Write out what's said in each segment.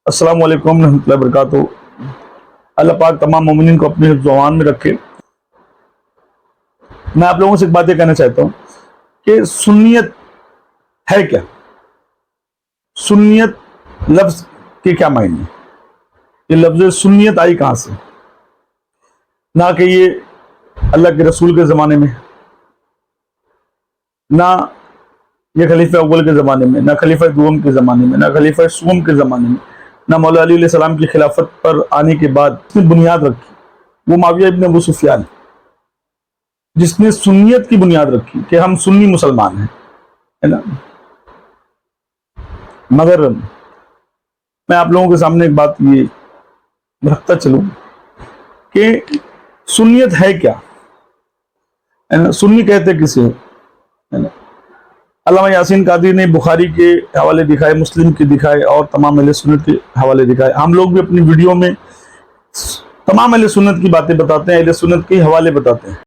अस्सलाम वालेकुम रहमतुल्लाहि व बरकातुहू। अल्लाह पाक तमाम मोमिनीन को अपने ज़ुबान में रखे। मैं आप लोगों से एक बात ये कहना चाहता हूँ कि सुन्नियत है क्या? सुन्नियत लफ्ज़ के क्या मायने? ये लफ्ज़ सुन्नियत आई कहाँ से? ना कि ये अल्लाह के रसूल के ज़माने में, ना ये खलीफा अव्वल के ज़माने में, ना खलीफा दुम के ज़माने में, ना खलीफा सुम के ज़माने में, ना मौला अली अलैहि सलाम की खिलाफत पर आने के बाद इसने बुनियाद रखी वो माविया इब्न अबू सुफियान, जिसने सुन्नियत की बुनियाद रखी कि हम सुन्नी मुसलमान हैं, है ना। मगर मैं आप लोगों के सामने एक बात ये रखता चलूं कि सुन्नियत है क्या, है ना। सुन्नी कहते किसे, है ना। अल्लामा यासीन कादरी ने बुखारी के हवाले दिखाए, मुस्लिम के दिखाए और तमाम अहले सुन्नत के हवाले दिखाए। हम लोग भी अपनी वीडियो में तमाम अहले सुन्नत की बातें बताते हैं, अहले सुन्नत के हवाले बताते हैं।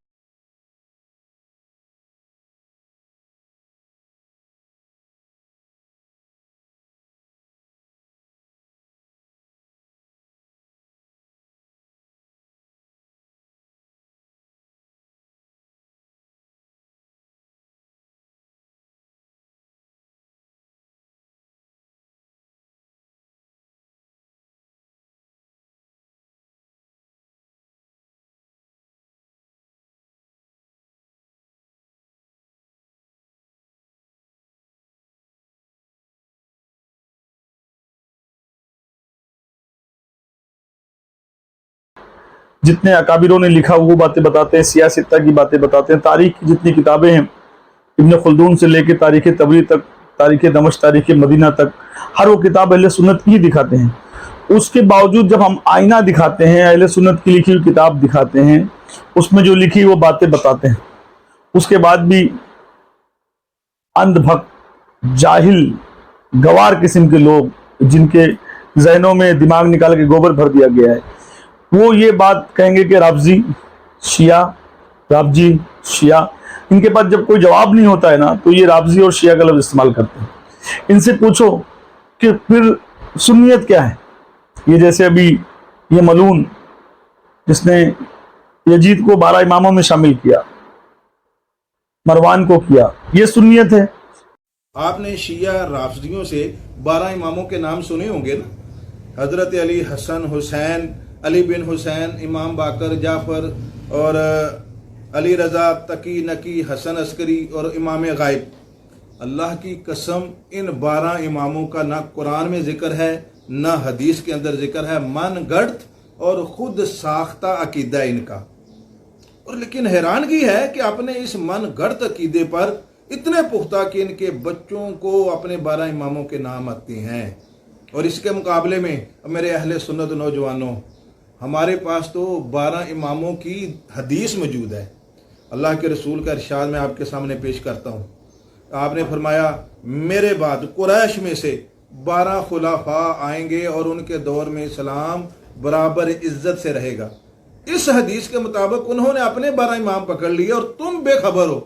जितने अकाबिरों ने लिखा वो बातें बताते हैं, सियासत की बातें बताते हैं, तारीख की जितनी किताबें हैं, इब्न खुल्दून से लेके तारीख तबरी तक, तारीख दमश्क, तारीख मदीना तक, हर वो किताब अहले सुन्नत की ही दिखाते हैं। उसके बावजूद जब हम आईना दिखाते हैं, अहले सुन्नत की लिखी हुई किताब दिखाते हैं, उसमें जो लिखी वो बातें बताते हैं, उसके बाद भी अंधभक्त जाहिल गवार किस्म के लोग, जिनके जहनों में दिमाग निकाल के गोबर भर दिया गया है, वो ये बात कहेंगे कि राफजी शिया, राफजी शिया। इनके पास जब कोई जवाब नहीं होता है ना, तो ये राफजी और शिया का लफ्ज़ इस्तेमाल करते हैं। इनसे पूछो कि फिर सुन्नियत क्या है। ये जैसे अभी ये मलून जिसने यजीद को 12 इमामों में शामिल किया, मरवान को किया, ये सुन्नियत है। आपने शिया राफजियों से 12 इमामों के नाम सुने होंगे ना। हजरत अली, हसन, हुसैन, अली बिन हुसैन, इमाम बाकर, जाफर और अली रजा, तकी, नकी, हसन अस्करी और इमाम गायब। अल्लाह की कसम, इन 12 इमामों का ना कुरान में जिक्र है, ना हदीस के अंदर जिक्र है। मन गढ़ और खुद साख्ता अकीदा इनका। और लेकिन हैरानगी है कि अपने इस मन गढ़ अकीदे पर इतने पुख्ता कि इनके बच्चों को अपने 12 इमामों के नाम आते हैं। और इसके मुकाबले में मेरे अहले सुन्नत नौजवानों, हमारे पास तो 12 इमामों की हदीस मौजूद है। अल्लाह के रसूल का इरशाद मैं आपके सामने पेश करता हूँ। आपने फरमाया, मेरे बाद कुरैश में से 12 खुलाफा आएंगे और उनके दौर में इस्लाम बराबर इज्जत से रहेगा। इस हदीस के मुताबिक उन्होंने अपने 12 इमाम पकड़ लिए और तुम बेखबर हो।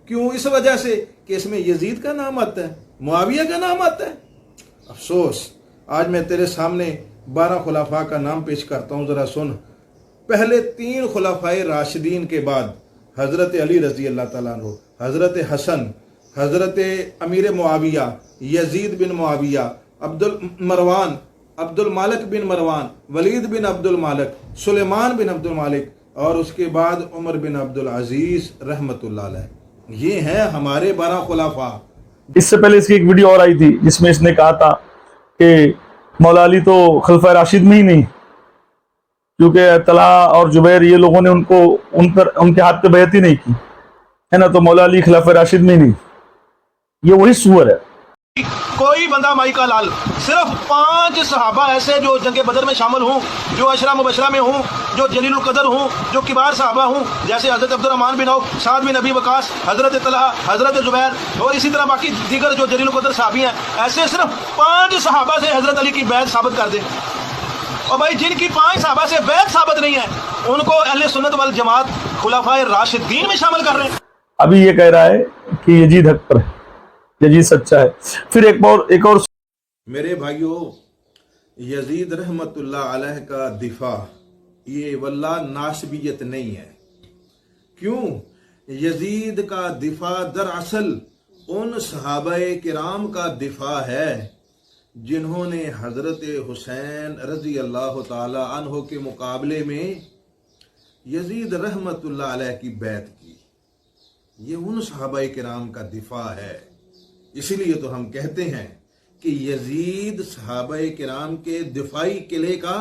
क्यों? इस वजह से कि इसमें यजीद का नाम आता है, मुआविया का नाम आता है। अफसोस, आज मैं तेरे सामने 12 खुलाफा का नाम पेश करता हूँ, जरा सुन। पहले 3 खुलाफाए राशिदीन के बाद हजरत अली रजी अल्लाह ताला अन्हु, हजरत हसन, हजरत अमीर मुआविया, यजीद बिन मुआविया, मरवान, अब्दुल मालिक बिन मरवान, वलीद बिन अब्दुल मालिक, सुलेमान बिन अब्दुल मालिक और उसके बाद उमर बिन अब्दुल अजीज रहमतुल्लाह अलैह। ये हैं हमारे 12 खुलाफा। इससे पहले इसकी एक वीडियो और आई थी जिसमें इसने कहा था कि मौला अली तो खलीफा राशिद में ही नहीं, क्योंकि तला और जुबैर ये लोगों ने उनके हाथ पे बैत ही नहीं की, है ना। तो मौला अली खलीफा राशिद में ही नहीं, ये वही सूअर है। कोई बंदा माई का लाल, सिर्फ 5 सहाबा ऐसे जो जंग बदर में शामिल हूँ, जो अशरा मुबशरा में हूँ, जो जलीलुल कदर हूँ, जो किबार सहाबा हूँ, जैसे हजरत अब्दुर्रहमान बिन औफ, साद बिन अबी वकास, हजरत तलहा, हजरत जुबैर और इसी तरह बाकी दीगर जो जलीलुल कदर सहाबी हैं, ऐसे सिर्फ 5 सहाबा से हजरत अली की बैत साबित कर दें। और भाई जिनकी 5 सहाबा से बैत साबित नहीं है, उनको अहले सुन्नत वल जमात खुलाफाए राशिदीन में शामिल कर रहे हैं। अभी ये कह रहा है कि यजीद हक पर है, यजीद सच्चा है। फिर एक और मेरे भाइयों, यजीद रहमतुल्लाह अलैह का दिफा ये वल्लाह नासबियत नहीं है। क्यों? यजीद का दिफा दरअसल उन सहाबाए किराम का दिफा है जिन्होंने हजरत हुसैन रजी अल्लाह ताला अन्हो के मुकाबले में यजीद रहमतुल्लाह अलैह की बैत की। ये उन सहाबाए किराम का दिफा है। इसीलिए तो हम कहते हैं कि यजीद सहाबाए किराम के दिफाई किले का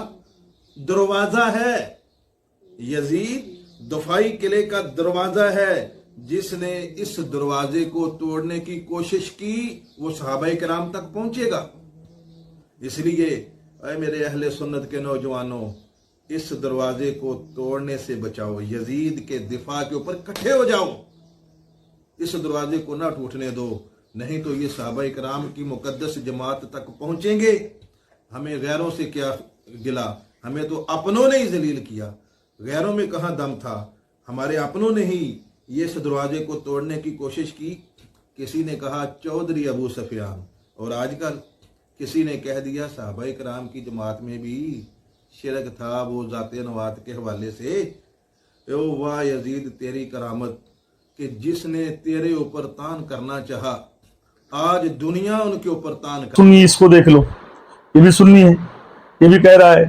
दरवाजा है। यजीद दिफाई किले का दरवाजा है। जिसने इस दरवाजे को तोड़ने की कोशिश की वो सहाबाए किराम तक पहुंचेगा। इसलिए ऐ मेरे अहले सुन्नत के नौजवानों, इस दरवाजे को तोड़ने से बचाओ। यजीद के दिफा के ऊपर इकट्ठे हो जाओ। इस दरवाजे को ना टूटने दो, नहीं तो ये सहाबाए किराम की मुकद्दस जमात तक पहुंचेंगे। हमें गैरों से क्या गिला, हमें तो अपनों ने ही जलील किया। गैरों में कहाँ दम था, हमारे अपनों ने ही ये इस दरवाजे को तोड़ने की कोशिश की। किसी ने कहा चौधरी अबू सफियान, और आजकल किसी ने कह दिया सहाबाए किराम की जमात में भी शिरक था, वो ज़ाते नवात के हवाले से। ओ वाह यजीद तेरी करामत कि जिसने तेरे ऊपर तान करना चाहा, आज दुनिया उनके ऊपर तान कर। सुन्नी इसको देख लो, ये भी सुन्नी है, ये भी कह रहा है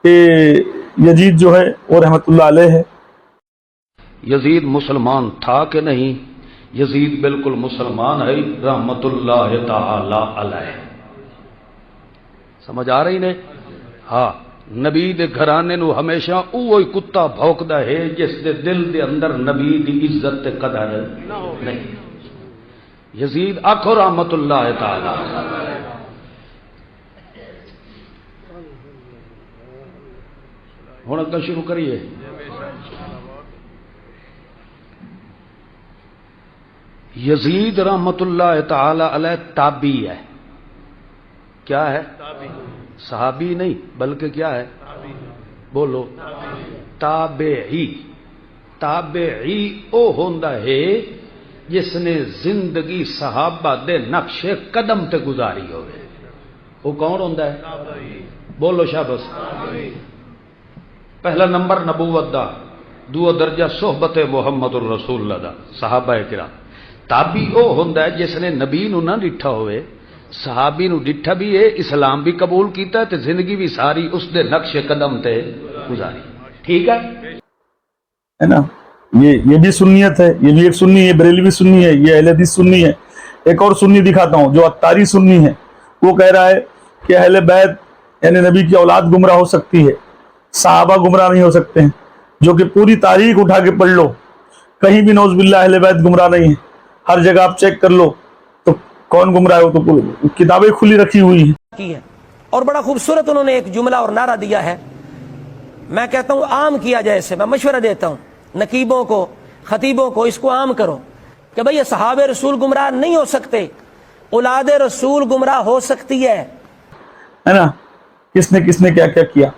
कि यजीद जो है वो रहमतुल्लाह अलैह है। यजीद मुसलमान था कि नहीं? यजीद बिल्कुल मुसलमान है, रहमतुल्लाह ताला अलैह। समझ आ रही ने? हाँ, नबी दे घराने नू हमेशा उहो ही कुत्ता भौंकदा है जिस दे दिल दे अंदर नबी दी इज्जत ते कदर नहीं। यजीद आखो रहमतुल्लाह ताला। हुण अग्गे शुरू करिए। यजीद रहमतुल्लाह ताला अलैह ताबी है। क्या है? सहाबी नहीं, बल्कि क्या है? बोलो, ताबेई। ताबेई ओ होंदा है जिसने जिंदगी सहाबा दे नक्शे कदम ते गुजारी होवे। वो कौन होंदा है? बोलो शाबाश। पहला नंबर नबूवत दा, दूआ दर्जा सोहबत मुहम्मदुर रसूलुल्लाह दा, सहाबा किराम। ताबी ओ होंदा है जिसने नबी नू ना डिठा होवे, सहाबी नू डिठा भी है, इस्लाम भी कबूल कीता ते जिंदगी भी सारी उस दे नक्शे कदम ते गुजारी। ठीक है ना? ये भी सुन्नियत है, ये भी एक सुन्नी है, बरेलवी सुन्नी है, ये अहले हदीस सुन्नी है। एक और सुन्नी दिखाता हूँ जो अत्तारी सुन्नी है। वो कह रहा है कि अहले बैत यानी नबी की औलाद गुमराह हो सकती है, सहाबा गुमराह नहीं हो सकते हैं। जो कि पूरी तारीख उठा के पढ़ लो, कहीं भी नौज़ुबिल्लाह अहले बैत गुमराह नहीं है। हर जगह आप चेक कर लो तो कौन गुमराह हो, तो किताबें खुली रखी हुई है। और बड़ा खूबसूरत उन्होंने एक जुमला और नारा दिया है। मैं कहता हूँ आम किया जाए इसे। मैं मशवरा देता हूँ नकीबों को, खतीबों को, इसको आम करो कि भाई ये सहाबे रसूल गुमराह नहीं हो सकते, औलादे रसूल गुमराह हो सकती है ना? किसने किसने क्या क्या किया।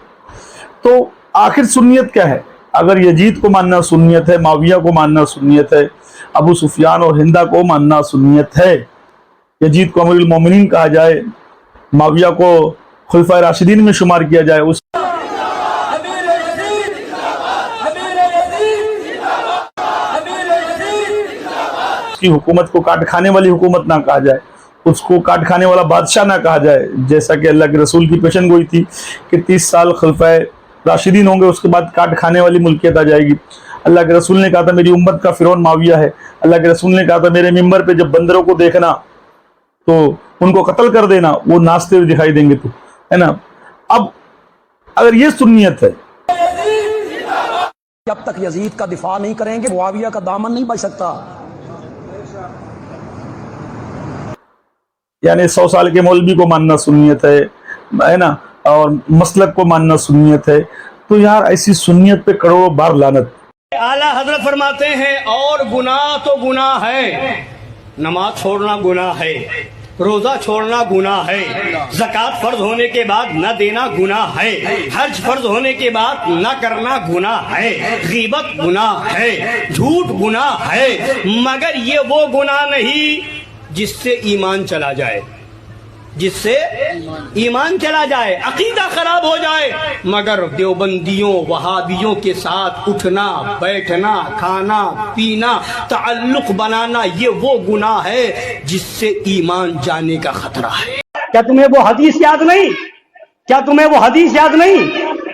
तो आखिर सुन्नियत क्या है? अगर यजीद को मानना सुन्नियत है, माविया को मानना सुन्नियत है, अबू सुफियान और हिंदा को मानना सुन्नियत है, यजीद को अमीरुल मोमिनीन कहा जाए, माविया को खुलफाए राशिदीन में शुमार किया जाए, उस की हुकूमत को काट खाने वाली हुकूमत ना कहा जाए, उसको काट खाने वाला बादशाह ना कहा जाए। जैसा कि अल्लाह के रसूल की पेशन गोई थी कि 30 साल खुलफाए राशिदीन होंगे, उसके बाद काट खाने वाली मुल्कियत आ जाएगी। अल्लाह के रसूल ने कहा था मेरी उम्मत का फिरौन माविया है। अल्लाह के रसूल ने कहा था मेरे मिंबर पे जब बंदरों को देखना तो उनको कत्ल कर देना, वो नाचते हुए दिखाई देंगे, तो है ना। अब अगर ये सुन्नियत है, जब तक यजीद का दिफा नहीं करेंगे मुआविया का दामन नहीं बच सकता। यानी 100 साल के मौलवी को मानना सुन्नियत है ना, और मसलक को मानना सुन्नियत है। तो यार ऐसी सुन्नियत पे करोड़ों बार लानत। आला हजरत फरमाते हैं और गुनाह तो गुनाह है, नमाज छोड़ना गुनाह है, रोजा छोड़ना गुनाह है, ज़कात फर्ज होने के बाद न देना गुनाह है, हज फर्ज होने के बाद न करना गुनाह है, गीबत गुनाह है, झूठ गुनाह है, मगर ये वो गुनाह नहीं जिससे ईमान चला जाए। जिससे ईमान चला जाए, अकीदा खराब हो जाए। मगर देवबंदियों वहाबियों के साथ उठना बैठना खाना पीना ताल्लुक बनाना ये वो गुनाह है जिससे ईमान जाने का खतरा है। क्या तुम्हें वो हदीस याद नहीं? क्या तुम्हें वो हदीस याद नहीं?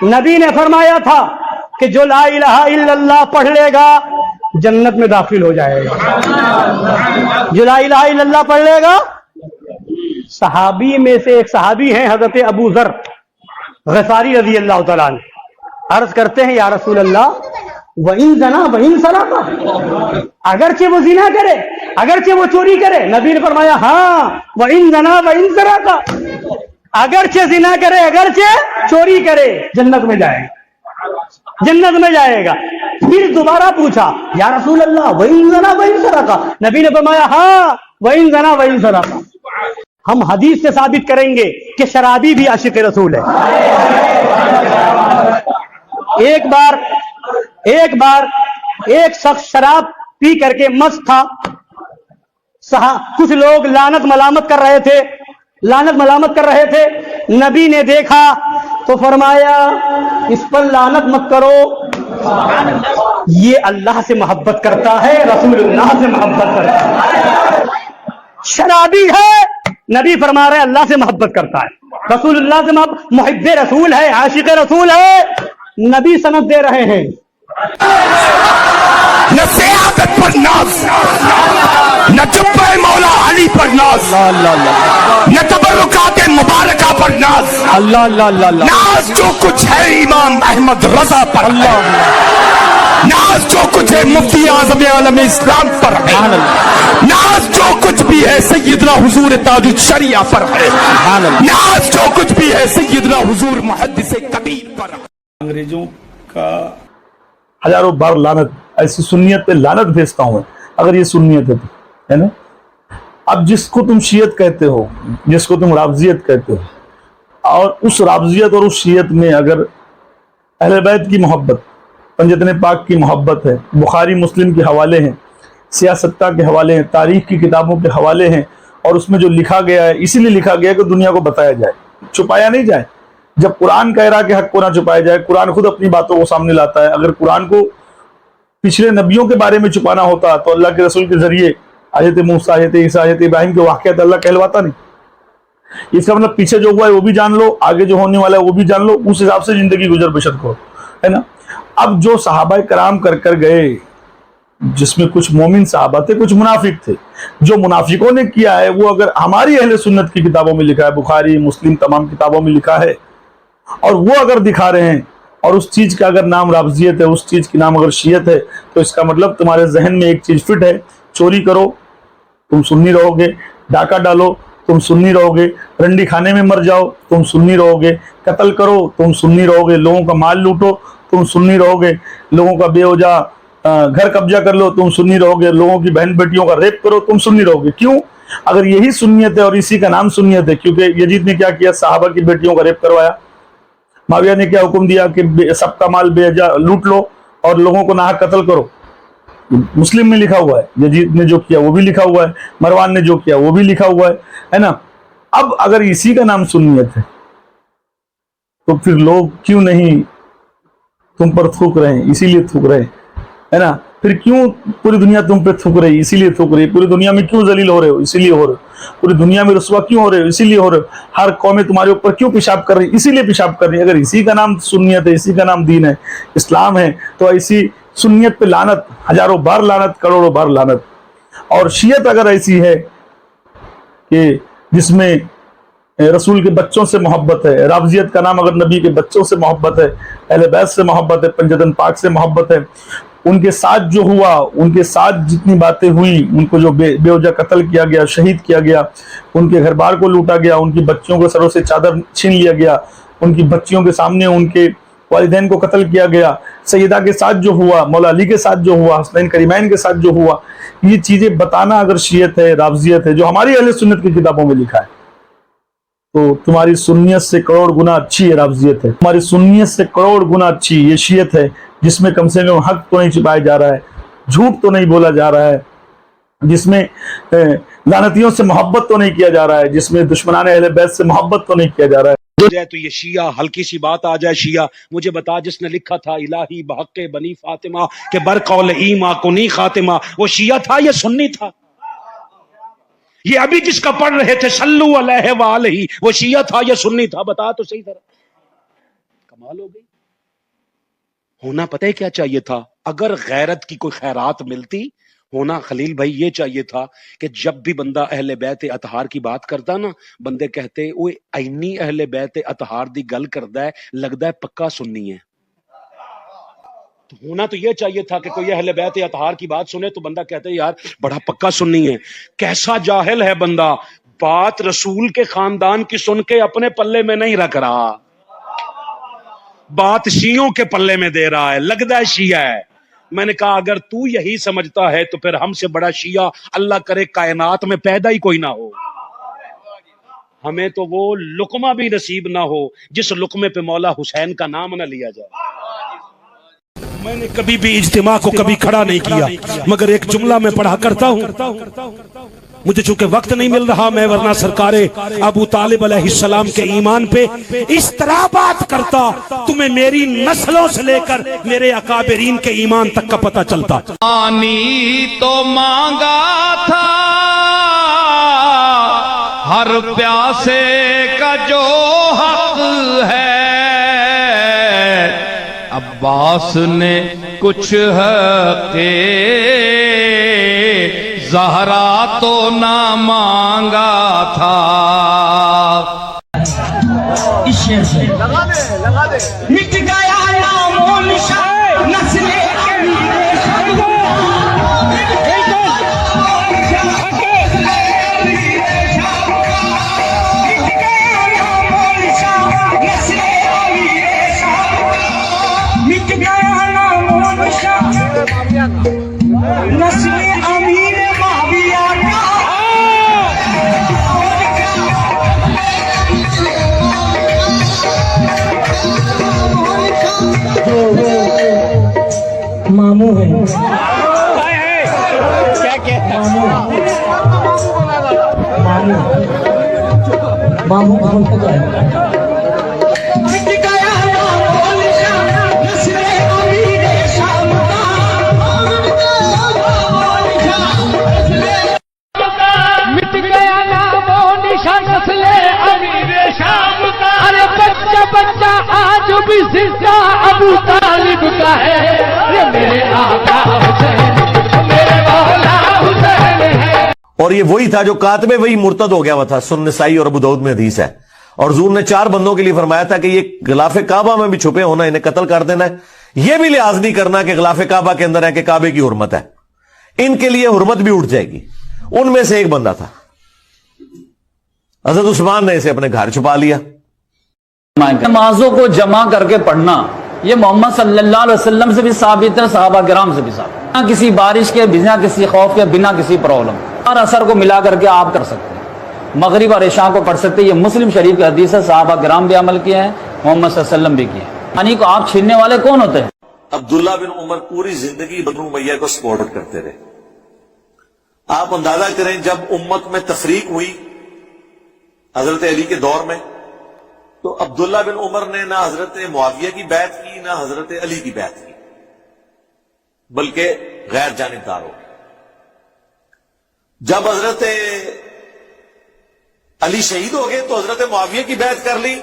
नबी ने फरमाया था कि जो ला इलाहा इल्लल्लाह पढ़ लेगा जन्नत में दाखिल हो जाएगा। जो ला इलाहा इल्लल्लाह पढ़ लेगा। सहाबी में से एक सहाबी हैं हजरत अबू ज़र ग़िफ़ारी रज़ी अल्लाह तआला अन्हु, अर्ज करते हैं या रसूल अल्लाह व इन ज़ना व इन सराक़ा, अगरचे वो जिना करे अगरचे वो चोरी करे, नबी ने फरमाया हाँ व इन ज़ना व इन सराक़ा, अगरचे जिना करे अगरचे चोरी करे जन्नत में जाएगा, जन्नत में जाएगा। फिर दोबारा पूछा या रसूल अल्लाह व इन ज़ना व इन सराक़ा, नबी ने फरमाया हाँ व इन ज़ना व इन सराक़ा। हम हदीस से साबित करेंगे कि शराबी भी आशिक रसूल है। एक बार एक शख्स शराब पी करके मस्त था। कुछ लोग लानत मलामत कर रहे थे। नबी ने देखा तो फरमाया इस पर लानत मत करो, ये अल्लाह से मोहब्बत करता है, रसूलुल्लाह से मोहब्बत करता है। शराबी है, नबी फरमा रहे अल्लाह से मोहब्बत करता है, रसूलुल्लाह से मुहिब्ब रसूल है, आशिक रसूल है। नबी सनद दे रहे हैं न सियादत पर नाज, न जुब्बे मौला अली पर नाज, न तबर्रुकात मुबारका पर नाज, नाज जो कुछ है इमाम अहमद रजा पर, नाज जो कुछ है मुफ्ती आज़म आलम इस्लाम पर है, नाज जो कुछ भी है सैयदना हुजूर ताजुल शरिया पर है, नाज जो कुछ भी है सैयदना हुजूर मुहद्दिस कबीर पर। अंग्रेजों का हजारों बार लानत, ऐसी सुन्नियत पे लानत भेजता हूं अगर ये सुन्नियत है ना। अब जिसको तुम शियत कहते हो, जिसको तुम रावजियत कहते हो, और उस रावजियत और उस शियत में अगर अहले बैत की मोहब्बत, पंजतन पाक की मोहब्बत है, बुखारी मुस्लिम के हवाले हैं, सियासत्ता के हवाले हैं, तारीख की किताबों के हवाले हैं, और उसमें जो लिखा गया है इसीलिए लिखा गया है कि दुनिया को बताया जाए, छुपाया नहीं जाए। जब कुरान कह रहा कि हक को ना छुपाया जाए, कुरान खुद अपनी बातों को सामने लाता है। अगर कुरान को पिछले नबियों के बारे में छुपाना होता तो अल्लाह के रसूल के जरिए हज़रत मूसा, हज़रत ईसा, हज़रत इब्राहिम के वाक़यात अल्लाह कहलवाता नहीं। इसका मतलब पीछे जो हुआ है वो भी जान लो, आगे जो होने वाला है वो भी जान लो, उस हिसाब से जिंदगी गुजर बसर करो, है ना। अब जो सहाबा कराम कर गए, जिसमें कुछ मोमिन सहाबा थे, कुछ मुनाफिक थे, जो मुनाफिकों ने किया है वो अगर हमारी अहले सुन्नत की किताबों में लिखा है, बुखारी मुस्लिम तमाम किताबों में लिखा है, और वो अगर दिखा रहे हैं, और उस चीज का अगर नाम रावजियत है, उस चीज की नाम अगर शियत है, तो इसका मतलब तुम्हारे जहन में एक चीज फिट है, चोरी करो तुम सुन्नी रहोगे, डाका डालो तुम सुन्नी रहोगे, रंडी खाने में मर जाओ तुम सुन्नी रहोगे, कत्ल करो तुम सुन्नी रहोगे, लोगों का माल लूटो तुम सुन्नी रहोगे, लोगों का बेवजह घर कब्जा कर लो तुम सुन्नी रहोगे, लोगों की बहन बेटियों का रेप करो तुम सुन्नी रहोगे। क्यों? अगर यही सुन्नियत है और इसी का नाम सुन्नियत है, क्योंकि यजीद ने क्या किया, सहाबा की बेटियों का रेप करवाया। माविया ने क्या हुक्म दिया कि सबका माल बेवजह लूट लो और लोगों को नाहक कत्ल करो। मुस्लिम में लिखा हुआ है, यजीद ने जो किया वो भी लिखा हुआ है, मरवान ने जो किया वो भी लिखा हुआ है ना। अब अगर इसी का नाम सुन्नियत है तो फिर लोग क्यों नहीं तुम पर थूक रहे हैं, इसीलिए थूक रहे हैं, है ना। फिर क्यों पूरी दुनिया तुम पे थूक रही, इसीलिए थूक रही। पूरी दुनिया में क्यों जलील हो रहे हो, इसीलिए हो रहे हो। पूरी दुनिया में रुस्वा क्यों हो रहे हो, इसीलिए हो रहे हो। हर कौमें तुम्हारे ऊपर क्यों पेशाब कर रही, इसीलिए पेशाब कर रही है। अगर इसी का नाम सुन्नियत है, इसी का नाम दीन है, इस्लाम है, तो ऐसी सुन्नियत पे लानत, हजारों बार लानत, करोड़ों बार लानत। और शियत अगर ऐसी है कि जिसमें रसूल के बच्चों से मोहब्बत है, रावजियत का नाम अगर नबी के बच्चों से मोहब्बत है, अहले बैत से मोहब्बत है, पंजतन पाक से मोहब्बत है, उनके साथ जो हुआ, उनके साथ जितनी बातें हुई, उनको जो बेवजह कत्ल किया गया, शहीद किया गया, उनके घर बार को लूटा गया, उनकी बच्चियों को सरों से चादर छीन लिया गया, उनकी बच्चियों के सामने उनके वालिदैन को कत्ल किया गया, सैयदा के साथ जो हुआ, मौला अली के साथ जो हुआ, हसनैन करीमैन के साथ जो हुआ, ये चीजें बताना अगर शियत है, रावजियत है, जो हमारी अहले सुन्नत की किताबों में लिखा है, तो तुम्हारी सुन्नियत से करोड़ गुना अच्छी है रावजियत है। तुम्हारी सुन्नियत से करोड़ गुना अच्छी ये शियत है, जिसमें कम से कम हक तो नहीं छिपाया जा रहा है, झूठ तो नहीं बोला जा रहा है, جس میں لعنتیوں سے محبت تو نہیں کیا جا رہا ہے، جس میں دشمنان اہل بیت سے محبت تو نہیں کیا جا رہا ہے۔ جائے تو یہ شیعہ، ہلکی سی بات آ جائے شیعہ، مجھے بتا جس نے لکھا تھا الہی بحق بنی فاطمہ کہ برقول ایما کنی خاتمہ، وہ شیعہ تھا یا سنی تھا؟ یہ ابھی جس کا پڑھ رہے تھے صلو علیہ وآلہ، وہ شیعہ تھا یا سنی تھا؟ بتا تو صحیح طرح۔ کمال ہو گئی۔ ہونا پتہ ہے کیا چاہیے تھا؟ اگر غیرت کی کوئی خیرات ملتی، ہونا خلیل بھائی یہ چاہیے تھا کہ جب بھی بندہ اہل بیت اطہار کی بات کرتا نا، بندے کہتے اوے اینی اہل بیت اطہار دی گل کردا ہے، لگدا ہے پکا سنی ہے۔ تو ہونا تو یہ چاہیے تھا کہ کوئی اہل بیت اطہار کی بات سنے تو بندہ کہتے یار بڑا پکا سنی ہے۔ کیسا جاہل ہے بندہ، بات رسول کے خاندان کی سن کے اپنے پلے میں نہیں رکھ رہا، بات شیعوں کے پلے میں دے رہا ہے، لگدا ہے شیعہ ہے۔ میں نے کہا اگر تو یہی سمجھتا ہے تو پھر ہم سے بڑا شیعہ اللہ کرے کائنات میں پیدا ہی کوئی نہ ہو۔ ہمیں تو وہ لقمہ بھی نصیب نہ ہو جس لقمے پہ مولا حسین کا نام نہ لیا جائے۔ میں نے کبھی بھی اجتماع کو کبھی کھڑا نہیں کیا، مگر ایک جملہ میں پڑھا کرتا ہوں، مجھے چونکہ وقت نہیں مل رہا، میں ورنہ سرکار ابو طالب علیہ السلام کے ایمان پہ اس طرح بات کرتا تمہیں میری نسلوں سے لے کر میرے اکابرین کے ایمان تک کا پتہ چلتا۔ پانی تو مانگا تھا ہر پیاسے کا جو حق ہے، عباس نے کچھ حق زہرا تو نہ مانگا تھا۔ مٹ گیا نام و نشان نسل امیر معاویہ ماموں ہے ماموں بچہ آج بھی زندہ ابو طالب کا ہے، یہ میرے آقا حسین میرے مولا حسین ہے۔ اور یہ وہی تھا جو کاتب وہی مرتد ہو گیا ہوا تھا، سنن نسائی اور ابو داؤد میں حدیث ہے، اور حضور نے 4 بندوں کے لیے فرمایا تھا کہ یہ غلاف کعبہ میں بھی چھپے ہونا، انہیں قتل کر دینا ہے، یہ بھی لحاظ نہیں کرنا کہ غلاف کعبہ کے اندر ہے کہ کعبے کی حرمت ہے، ان کے لیے حرمت بھی اٹھ جائے گی۔ ان میں سے ایک بندہ تھا، حضرت عثمان نے اسے اپنے گھر چھپا لیا۔ نمازوں کو جمع کر کے پڑھنا یہ محمد صلی اللہ علیہ وسلم سے بھی ثابت ہے، صحابہ کرام سے بھی ثابت، بنا کسی بارش کے، بنا کسی خوف کے، بنا کسی پرابلم، اور اثر کو ملا کر کے آپ کر سکتے ہیں، مغرب اور عشاء کو پڑھ سکتے ہیں۔ یہ مسلم شریف کی حدیث ہے، صحابہ کرام بھی عمل کیا ہے، محمد صلی اللہ علیہ وسلم بھی کیا ہے۔ یعنی کو آپ چھیننے والے کون ہوتے ہیں؟ عبداللہ بن عمر پوری زندگی بنو امیہ کو سپورٹ کرتے رہے۔ آپ اندازہ کریں جب امت میں تفریق ہوئی حضرت علی کے دور میں، تو عبداللہ بن عمر نے نہ حضرت معاویہ کی بیعت کی نہ حضرت علی کی بیعت کی، بلکہ غیر جانبدار ہو۔ جب حضرت علی شہید ہو گئے تو حضرت معاویہ کی بیعت کر لی،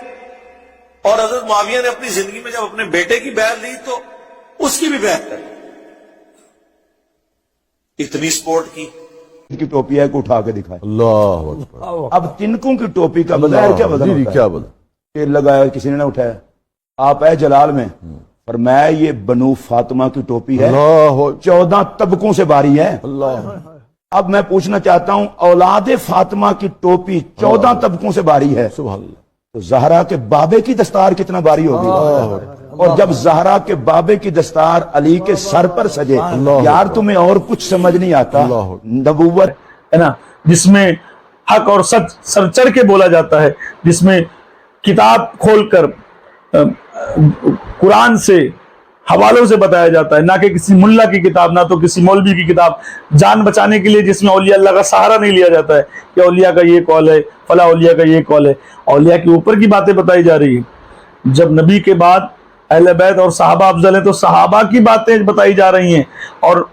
اور حضرت معاویہ نے اپنی زندگی میں جب اپنے بیٹے کی بیعت لی تو اس کی بھی بیعت کر لی۔ اتنی سپورٹ کی کی ٹوپی ہے کو اٹھا کے دکھائے۔ اللہ اکبر۔ اب تنکوں کی ٹوپی کا بظاہر کیا وزن ہوتا ہے؟ کیا وزن؟ تیل لگایا کسی نے نہ اٹھایا، آپ اے جلال میں فرمایا یہ بنو فاطمہ کی ٹوپی ہے، 14 طبقوں سے باری ہے۔ اللہ۔ اب میں پوچھنا چاہتا ہوں اولاد فاطمہ کی ٹوپی 14 طبقوں سے باری ہے، سبحان اللہ، تو زہرا کے بابے کی دستار کتنا باری ہوگی؟ اور جب زہرا کے بابے کی دستار علی کے سر پر سجے، یار تمہیں اور کچھ سمجھ نہیں آتا؟ نبوت ہے نا، جس میں حق اور سچ سر چڑھ کے بولا جاتا ہے، جس میں کتاب کھول کر قرآن سے حوالوں سے بتایا جاتا ہے، نہ کہ کسی ملا کی کتاب، نہ تو کسی مولوی کی کتاب جان بچانے کے لیے، جس میں اولیاء اللہ کا سہارا نہیں لیا جاتا ہے کہ اولیاء کا یہ قول ہے، فلاں اولیاء کا یہ قول ہے. اولیاء کے اوپر کی باتیں بتائی جا رہی ہیں. جب نبی کے بعد اہل بیت اور صحابہ افضل ہیں تو صحابہ کی باتیں بتائی جا رہی ہیں. اور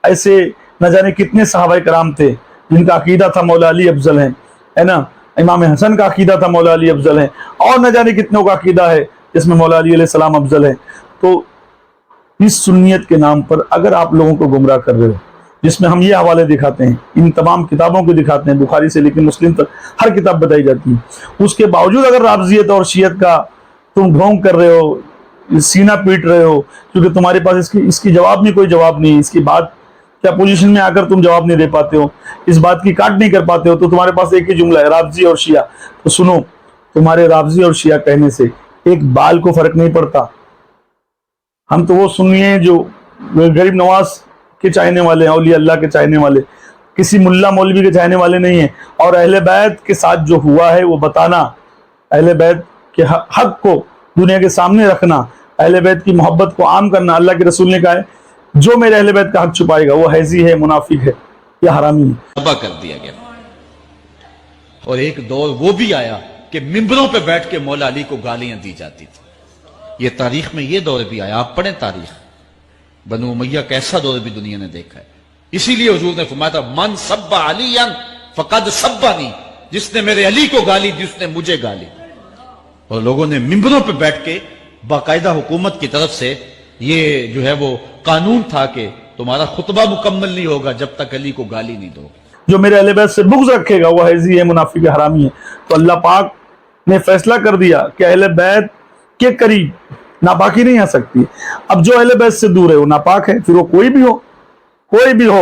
ایسے نہ جانے کتنے صحابہ کرام تھے جن کا عقیدہ تھا مولا علی افضل ہیں، ہے نا. امام حسن کا عقیدہ تھا مولا علی افضل ہیں، اور نہ جانے کتنوں کا عقیدہ ہے جس میں مولا علی علیہ السلام افضل ہیں. تو اس سنیت کے نام پر اگر آپ لوگوں کو گمراہ کر رہے ہو، جس میں ہم یہ حوالے دکھاتے ہیں، ان تمام کتابوں کو دکھاتے ہیں، بخاری سے لے کے مسلم تک ہر کتاب بتائی جاتی ہے، اس کے باوجود اگر رافضیت اور شیعت کا تم ڈھونگ کر رہے ہو، سینہ پیٹ رہے ہو، کیونکہ تمہارے پاس اس کی جواب میں کوئی جواب نہیں، اس کی بات کیا پوزیشن میں آ کر تم جواب نہیں دے پاتے ہو، اس بات کی کاٹ نہیں کر پاتے ہو، تو تمہارے پاس ایک ہی جملہ ہے، رافضی اور شیعہ. تو سنو، تمہارے رافضی اور شیعہ کہنے سے ایک بال کو فرق نہیں پڑتا. ہم تو وہ سنی ہیں جو غریب نواز کے چاہنے والے ہیں، اولیاء اللہ کے چاہنے والے، کسی ملا مولوی کے چاہنے والے نہیں ہیں. اور اہل بیت کے ساتھ جو ہوا ہے وہ بتانا، اہل بیت کے حق کو دنیا کے سامنے رکھنا، اہل بیت کی محبت کو عام کرنا. اللہ کے رسول نے کہا ہے جو میرے اہل بیت کا حق چھپائے گا وہ حیزی ہے، منافق ہے یا حرامی ہے. تباہ کر دیا گیا. اور ایک دور وہ بھی آیا کہ ممبروں پہ بیٹھ کے مولا علی کو گالیاں دی جاتی تھی. یہ تاریخ میں یہ دور بھی آیا. آپ پڑھیں تاریخ، بنو امیہ کا ایسا دور بھی دنیا نے دیکھا ہے. اسی لیے حضور نے فرمایا تھا من سب علی فقد سبانی، جس نے میرے علی کو گالی دی اس نے مجھے گالی. اور لوگوں نے ممبروں پہ بیٹھ کے باقاعدہ حکومت کی طرف سے یہ جو ہے وہ قانون تھا کہ تمہارا خطبہ مکمل نہیں ہوگا جب تک علی کو گالی نہیں دو. جو میرے اہل بیت سے بغض رکھے گا وہ حیزی ہے، منافق ہے، حرامی ہے. تو اللہ پاک نے فیصلہ کر دیا کہ اہل بیت کے قریب ناپاکی نہیں آ سکتی. اب جو اہل بیت سے دور ہے وہ ناپاک ہے، پھر وہ کوئی بھی ہو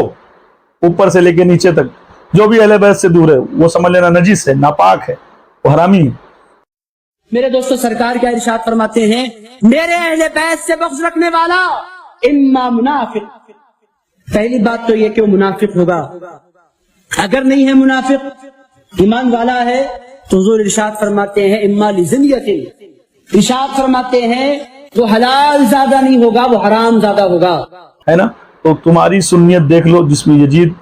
اوپر سے لے کے نیچے تک، جو بھی اہل بیت سے دور ہے وہ سمجھ لینا نجس ہے، ناپاک ہے، وہ حرامی ہے. میرے دوستو، سرکار کیا ارشاد فرماتے ہیں؟ میرے اہل بیت سے بغض رکھنے والا اما منافق. پہلی بات تو یہ کہ وہ منافق ہوگا. اگر نہیں ہے منافق، ایمان والا ہے، تو حضور ارشاد فرماتے ہیں اما لزنیت، ارشاد فرماتے ہیں وہ حلال زیادہ نہیں ہوگا، وہ حرام زیادہ ہوگا، ہے نا. تو تمہاری سنیت دیکھ لو جس میں یزید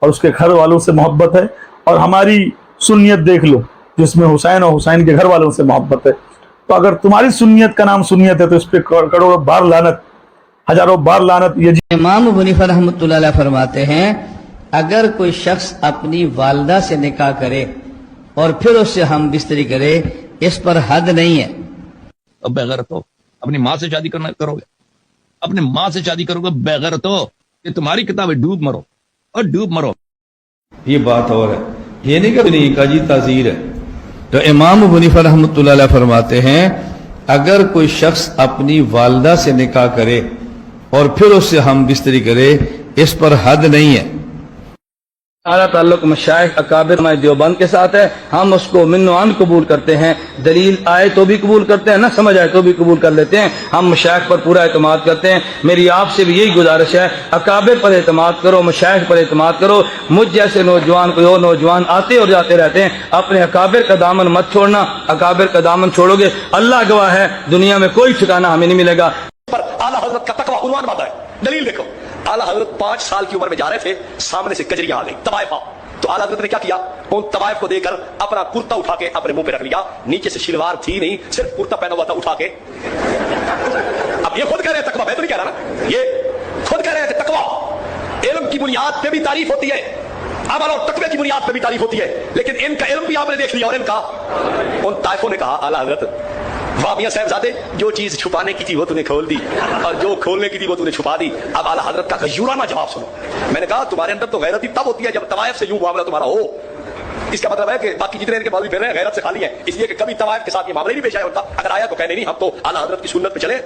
اور اس کے گھر والوں سے محبت ہے، اور ہماری سنیت دیکھ لو جس میں حسین اور حسین کے گھر والوں سے محبت ہے. تو اگر تمہاری سنیت کا نام سنیت ہے تو اس پہ کروڑوں بار لعنت، ہزاروں بار لعنت. امام ابو حنیفہ رحمۃ اللہ علیہ فرماتے ہیں اگر کوئی شخص اپنی والدہ سے نکاح کرے اور پھر اس سے ہم بستری کرے، اس پر حد نہیں ہے. اب بغیرت ہو، اپنی ماں سے شادی کرو گے، اپنے ماں سے شادی کرو گے بغیرت ہو کہ تمہاری کتاب ہے ڈوب مرو اور ڈوب مرو. یہ بات اور ہے، یہ نہیں کہ نہیں کا جی تعزیر ہے. تو امام ابو حنیفہ رحمۃ اللہ علیہ فرماتے ہیں اگر کوئی شخص اپنی والدہ سے نکاح کرے اور پھر اس سے ہم بستری کرے، اس پر حد نہیں ہے. اعلیٰ تعلق مشائخ اکابر دیوبند کے ساتھ ہے، ہم اس کو من و عن قبول کرتے ہیں. دلیل آئے تو بھی قبول کرتے ہیں، نہ سمجھ آئے تو بھی قبول کر لیتے ہیں. ہم مشائخ پر پورا اعتماد کرتے ہیں. میری آپ سے بھی یہی گزارش ہے، اکابر پر اعتماد کرو، مشائخ پر اعتماد کرو. مجھ جیسے نوجوان کوئی اور نوجوان آتے اور جاتے رہتے ہیں، اپنے اکابر کا دامن مت چھوڑنا. اکابر کا دامن چھوڑو گے اللہ گواہ ہے دنیا میں کوئی ٹھکانہ ہمیں نہیں ملے گا. اعلیٰ حضرت کا تقویٰ عنوان باندھا ہے. دلیل دیکھو، اعلیٰ حضرت 5 سال کی عمر میں جا رہے تھے، سامنے سے کجریاں آ گئی طوائف. تو اعلیٰ حضرت نے کیا کیا؟ ان طوائف کو دے کر اپنا کرتا اٹھا کے اپنے منہ پہ رکھ لیا. نیچے سے شلوار تھی نہیں، صرف کرتا پہنا ہوا تھا اٹھا کے. اب یہ خود کہہ رہے ہیں تقویٰ، میں تو نہیں کہہ رہا نا، یہ خود کہہ رہے ہیں کہ تقویٰ علم کی بنیاد پہ بھی تعریف ہوتی ہے، عمل اور تقوی کی بنیاد پہ بھی تعریف ہوتی ہے. لیکن ان کا علم بھی آپ نے دیکھ لیا، اور ان کا، ان طائفوں نے کہا اعلیٰ حضرت واہ میاں صاحبزادے، جو چیز چھپانے کی تھی وہ تو نے کھول دی، اور جو کھولنے کی تھی وہ تو نے چھپا دی. اب اعلیٰ حضرت کا غیورانہ جواب سنو. میں نے کہا تمہارے اندر تو غیرت ہی تب ہوتی ہے جب طوائف سے یوں معاملہ تمہارا ہو. اس کا مطلب ہے کہ باقی جتنے ان کے مولوی پھر رہے ہیں غیرت سے خالی ہیں، اس لیے کہ کبھی طوائف کے ساتھ یہ معاملہ ہی نہیں پیش آیا ہوتا. اگر آیا تو کہنے نہیں، ہم تو اعلیٰ حضرت کی سنت پہ چلے.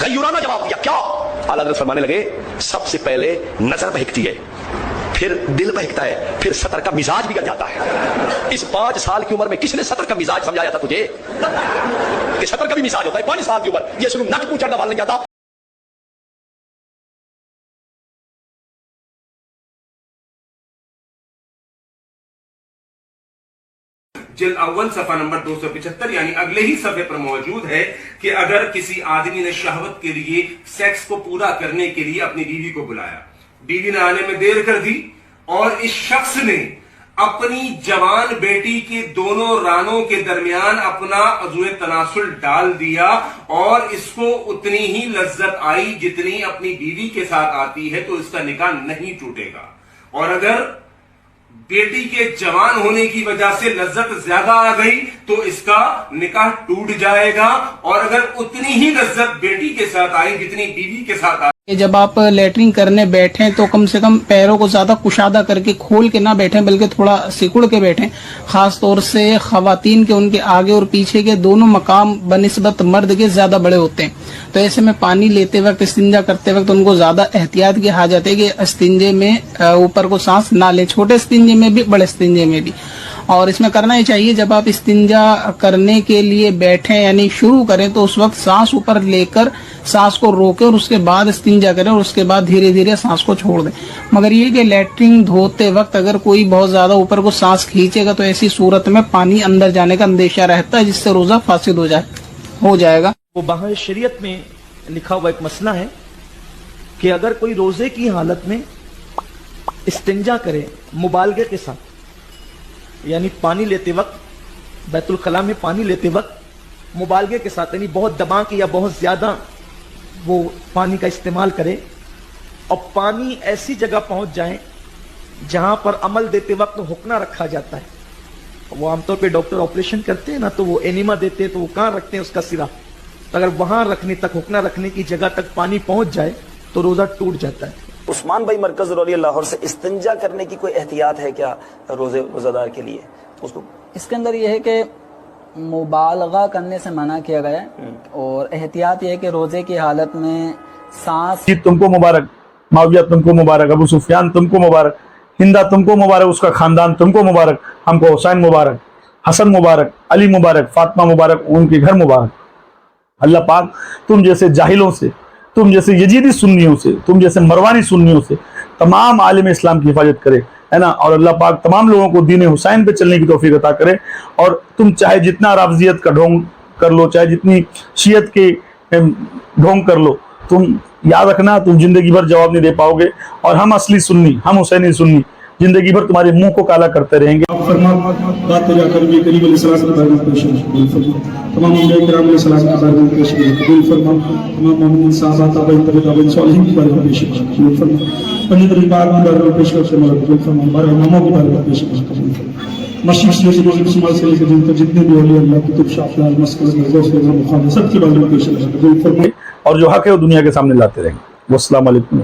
غیورانہ جواب دیا. کیا؟ اعلیٰ حضرت فرمانے لگے سب سے پہلے نظر بہکتی ہے، پھر دل بہکتا ہے، پھر سطر کا مزاج بگڑ جاتا ہے. اس 5 سال کی عمر میں کس نے سطر کا مزاج سمجھایا تھا تجھے کہ سطر کا بھی مزاج ہوتا ہے؟ 5 سال کی عمر یہ صرف نک پوچھنا بال نہیں جاتا. جلد اول صفحہ نمبر 275 یعنی اگلے ہی صفحے پر موجود ہے کہ اگر کسی آدمی نے شہوت کے لیے سیکس کو پورا کرنے کے لیے اپنی بیوی کو بلایا، بیوی نے آنے میں دیر کر دی اور اس شخص نے اپنی جوان بیٹی کے دونوں رانوں کے درمیان اپنا عضو تناسل ڈال دیا اور اس کو اتنی ہی لذت آئی جتنی اپنی بیوی کے ساتھ آتی ہے، تو اس کا نکاح نہیں ٹوٹے گا۔ اور اگر بیٹی کے جوان ہونے کی وجہ سے لذت زیادہ آ گئی تو اس کا نکاح ٹوٹ جائے گا، اور اگر اتنی ہی لذت بیٹی کے ساتھ آئی جتنی بیوی کے ساتھ آئی۔ جب آپ لیٹرنگ کرنے بیٹھیں تو کم سے کم پیروں کو زیادہ کشادہ کر کے کھول کے نہ بیٹھیں، بلکہ تھوڑا سکڑ کے بیٹھیں۔ خاص طور سے خواتین کے ان کے آگے اور پیچھے کے دونوں مقام بنسبت مرد کے زیادہ بڑے ہوتے ہیں، تو ایسے میں پانی لیتے وقت، استنجا کرتے وقت ان کو زیادہ احتیاط کی حاجت ہے کہ استنجے میں اوپر کو سانس نہ لیں، چھوٹے استنجے میں بھی بڑے استنجے میں بھی۔ اور اس میں کرنا ہی چاہیے جب آپ استنجا کرنے کے لیے بیٹھیں یعنی شروع کریں تو اس وقت سانس اوپر لے کر سانس کو روکیں اور اس کے بعد استنجا کریں، اور اس کے بعد دھیرے دھیرے سانس کو چھوڑ دیں۔ مگر یہ کہ لیٹرنگ دھوتے وقت اگر کوئی بہت زیادہ اوپر کو سانس کھینچے گا تو ایسی صورت میں پانی اندر جانے کا اندیشہ رہتا ہے، جس سے روزہ فاسد ہو جائے گا۔ وہ باہر شریعت میں لکھا ہوا ایک مسئلہ ہے کہ اگر کوئی روزے کی حالت میں استنجا کرے مبالغے کے ساتھ، یعنی پانی لیتے وقت، بیت الخلاء میں پانی لیتے وقت مبالغے کے ساتھ، یعنی بہت دبا کے یا بہت زیادہ وہ پانی کا استعمال کرے، اور پانی ایسی جگہ پہنچ جائے جہاں پر عمل دیتے وقت حقنہ رکھا جاتا ہے۔ وہ عام طور پہ ڈاکٹر آپریشن کرتے ہیں نا تو وہ اینیما دیتے ہیں، تو وہ کہاں رکھتے ہیں اس کا سرا، تو اگر وہاں رکھنے تک، حقنہ رکھنے کی جگہ تک پانی پہنچ جائے تو روزہ ٹوٹ جاتا ہے۔ عثمان بھائی مرکز رولی لاہور سے، استنجا کرنے کی کوئی احتیاط ہے کیا روزہ دار کے لیے؟ اس کے اندر یہ ہے کہ مبالغہ کرنے سے منع کیا گیا ہے، اور احتیاط یہ ہے کہ روزے کی حالت میں سانس۔ تم کو مبارک، معاویہ تم کو مبارک، ابو سفیان تم کو مبارک، ہندا تم کو مبارک، اس کا خاندان تم کو مبارک، ہم کو حسین مبارک، حسن مبارک، علی مبارک، فاطمہ مبارک، ان کے گھر مبارک۔ اللہ پاک تم جیسے جاہلوں سے، تم جیسے یزیدی سنیوں سے، تم جیسے مروانی سنیوں سے تمام عالم اسلام کی حفاظت کرے، ہے نا، اور اللہ پاک تمام لوگوں کو دین حسین پہ چلنے کی توفیق عطا کرے۔ اور تم چاہے جتنا رافضیت کا ڈھونگ کر لو، چاہے جتنی شیعت کے ڈھونگ کر لو، تم یاد رکھنا تم زندگی بھر جواب نہیں دے پاؤ گے، اور ہم اصلی سنی، ہم حسینی سنی زندگی بھر تمہارے منہ کو کالا کرتے رہیں گے۔ بات جا کر بھی قریب علیہ السلام کی بارگاہ میں پیش تمام انبیاء کرام علیہ السلام کی بارگاہ میں پیش قبول فرما، تمام مومنین صحابہ تابعین تابعین صالحین کی بارگاہ میں پیش قبول فرما، پنجت علی پاک کی بارگاہ میں پیش قبول فرما، ہمارے اماموں کی بارگاہ میں پیش قبول فرما۔ مشرق سے مسلمان سے لے کر جن تک جتنے بھی اولیاء اللہ کتب شافعی مسکن غوث اعظم مخالف سب کی بارگاہ میں پیش قبول فرما، اور جو حق ہے وہ دنیا کے سامنے لاتے رہیں گے۔ والسلام علیکم۔